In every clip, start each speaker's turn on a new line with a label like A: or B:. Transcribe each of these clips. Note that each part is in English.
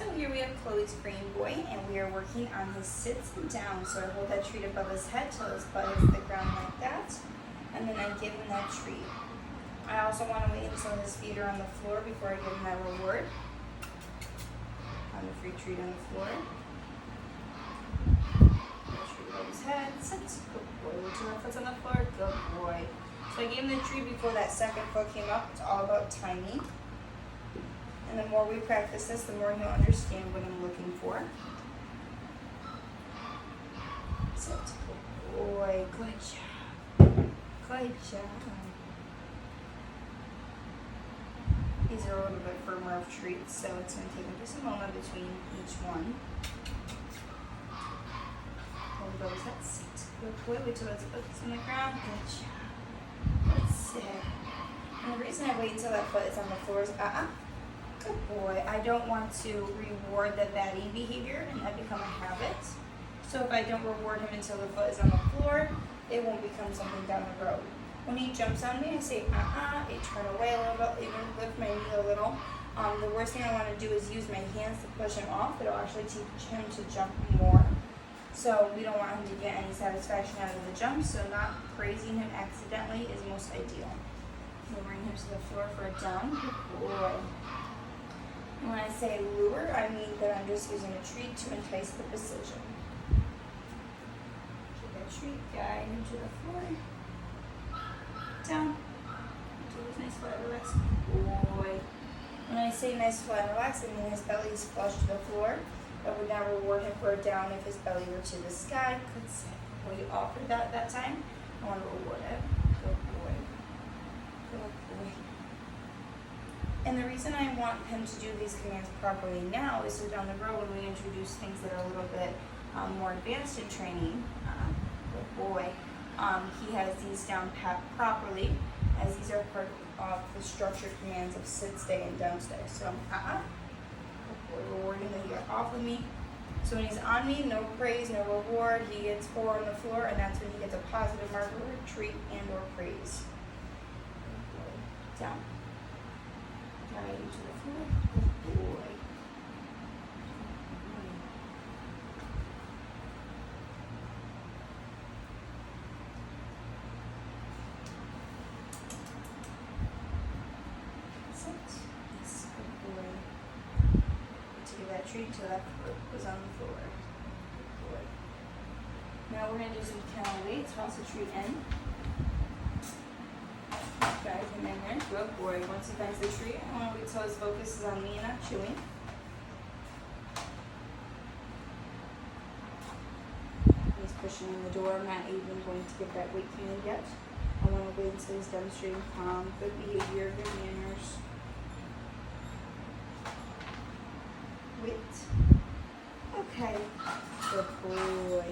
A: So here we have Chloe's green boy, and we are working on his sits and downs. So I hold that treat above his head till his butt hits the ground like that, and then I give him that treat. I also want to wait until his feet are on the floor before I give him that reward. On the free treat on the floor. Treat above his head, sit, good boy. Wait till that foot's on the floor, good boy. So I gave him the treat before that second foot came up. It's all about timing. And the more we practice this, the more he'll understand what I'm looking for. Sit, good boy, good job. Good job. These are a little bit firmer of treats, so it's going to take him just a moment between each one. Hold those, that's it. Good boy, wait till it's on the ground. Good job. That's it. And the reason I wait until that foot is on the floor is, good boy. I don't want to reward the batting behavior and that become a habit. So if I don't reward him until the foot is on the floor, it won't become something down the road. When he jumps on me, I say, I turn away a little bit, even lift my knee a little. The worst thing I want to do is use my hands to push him off. It'll actually teach him to jump more. So we don't want him to get any satisfaction out of the jump, so not praising him accidentally is most ideal. Lowering him to the floor for a down. Good boy. And when I say lure, I mean that I'm just using a treat to entice the precision. Take that treat, guide him to the floor. Down. Do this nice flat relax. Boy. When I say nice flat relax, I mean his belly is flush to the floor. I would now reward him for a down if his belly were to the sky. Good set. We offered that time. I want to reward it. Good boy. Good boy. And the reason I want him to do these commands properly now is so down the road when we introduce things that are a little bit more advanced in training, good boy, he has these down pat properly, as these are part of the structured commands of sit, stay, and down stay. So, rewarding that he got off of me. So when he's on me, no praise, no reward. He gets 4 on the floor, and that's when he gets a positive marker, treat, and or praise. Down. Guide him to the floor. Good boy. Treat until that foot was on the floor. Good. Now we're going to do some counter weights. Toss the treat in. Guide him in there. Good boy. Once he finds the treat, I want to wait till his focus is on me and not chewing. He's pushing in the door. I'm not even going to give that weight command yet. I want to wait until he's demonstrating calm, good behavior, good manners. Wait. Okay. Good boy.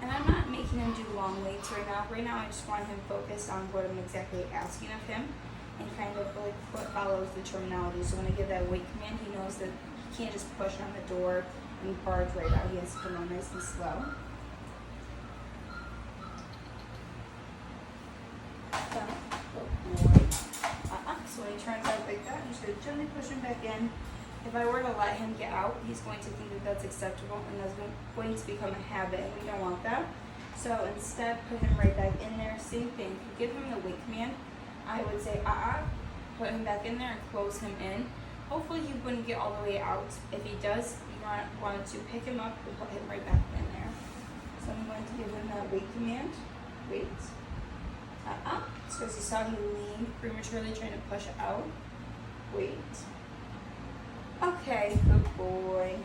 A: And I'm not making him do long waits right now. Right now I just want him focused on what I'm exactly asking of him and kind of like what follows the terminology. So when I give that wait command, he knows that he can't just push on the door and barge right out. He has to come on nice and slow. Good boy. So when he turns out like that, I'm just going to gently push him back in. If I were to let him get out, he's going to think that that's acceptable, and that's going to become a habit, and we don't want that. So instead, put him right back in there. Same thing. If you give him the wait command, I would say, put him back in there and close him in. Hopefully he wouldn't get all the way out. If he does, you want to pick him up and put him right back in there. So I'm going to give him that wait command. Wait. So as you saw, he leaned prematurely trying to push out. Wait. Okay, good boy.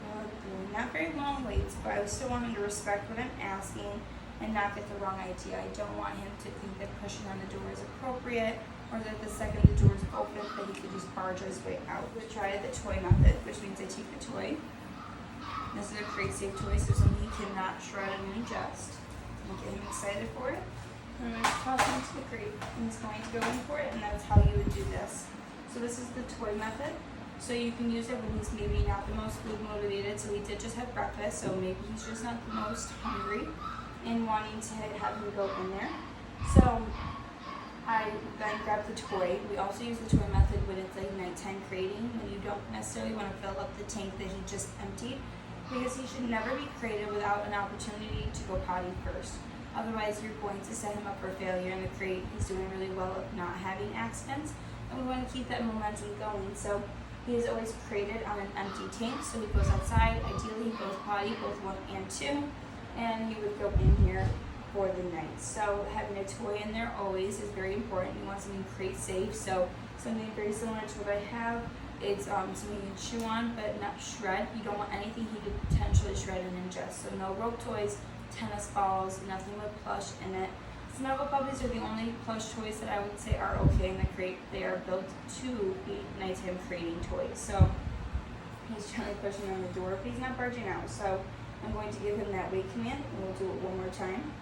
A: Good boy. Not very long waits, but I still want him to respect what I'm asking and not get the wrong idea. I don't want him to think that pushing on the door is appropriate, or that the second the door is open, that he could just barge his way out. We try the toy method, which means I take the toy. This is a crate safe toy, so something he cannot shred and ingest. And get him excited for it. And I'm going to toss him into the crate, and he's going to go in for it, and that's how you would do this. So this is the toy method. So you can use it when he's maybe not the most food motivated. So he did just have breakfast, so maybe he's just not the most hungry and wanting to have him go in there. So I then grab the toy. We also use the toy method when it's like nighttime crating, when you don't necessarily want to fill up the tank that he just emptied, because he should never be crated without an opportunity to go potty first. Otherwise, you're going to set him up for failure in the crate. He's doing really well at not having accidents, and we want to keep that momentum going. So he is always crated on an empty tank, so he goes outside. Ideally, he goes potty, both 1 and 2, and he would go in here for the night. So having a toy in there always is very important. You want something crate safe, so something very similar to what I have. It's something you can chew on but not shred. You don't want anything he could potentially shred and ingest. So no rope toys, tennis balls, nothing with plush in it. Snuggle puppies are the only plush toys that I would say are okay in the crate. They are built to be nighttime crating toys. So he's gently pushing on the door, but he's not barging out. So I'm going to give him that wait command, and we'll do it one more time.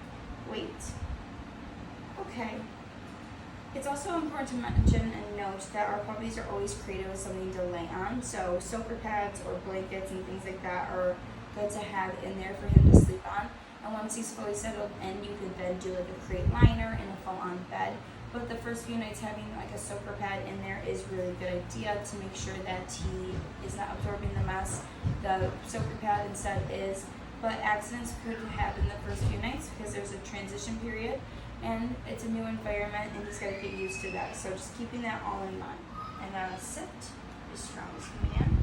A: Wait. Okay. It's also important to mention and note that our puppies are always crated with something to lay on. So soaker pads or blankets and things like that are good to have in there for him to sleep on. And once he's fully settled in, you can then do like a crate liner and a full-on bed. But the first few nights having like a soaker pad in there is really a good idea to make sure that he is not absorbing the mess. The soaker pad instead is. But accidents could happen the first few nights because there's a transition period and it's a new environment and he's got to get used to that. So just keeping that all in mind. And on a sit, his strongest command.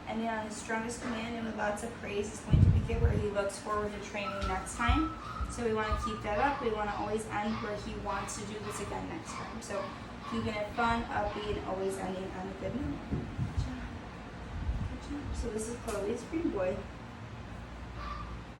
A: And then on his strongest command and with lots of praise is going to be where he looks forward to training next time. So we want to keep that up. We want to always end where he wants to do this again next time. So keeping it fun, upbeat, and always ending on a good note. Good job. So this is Chloe's green boy.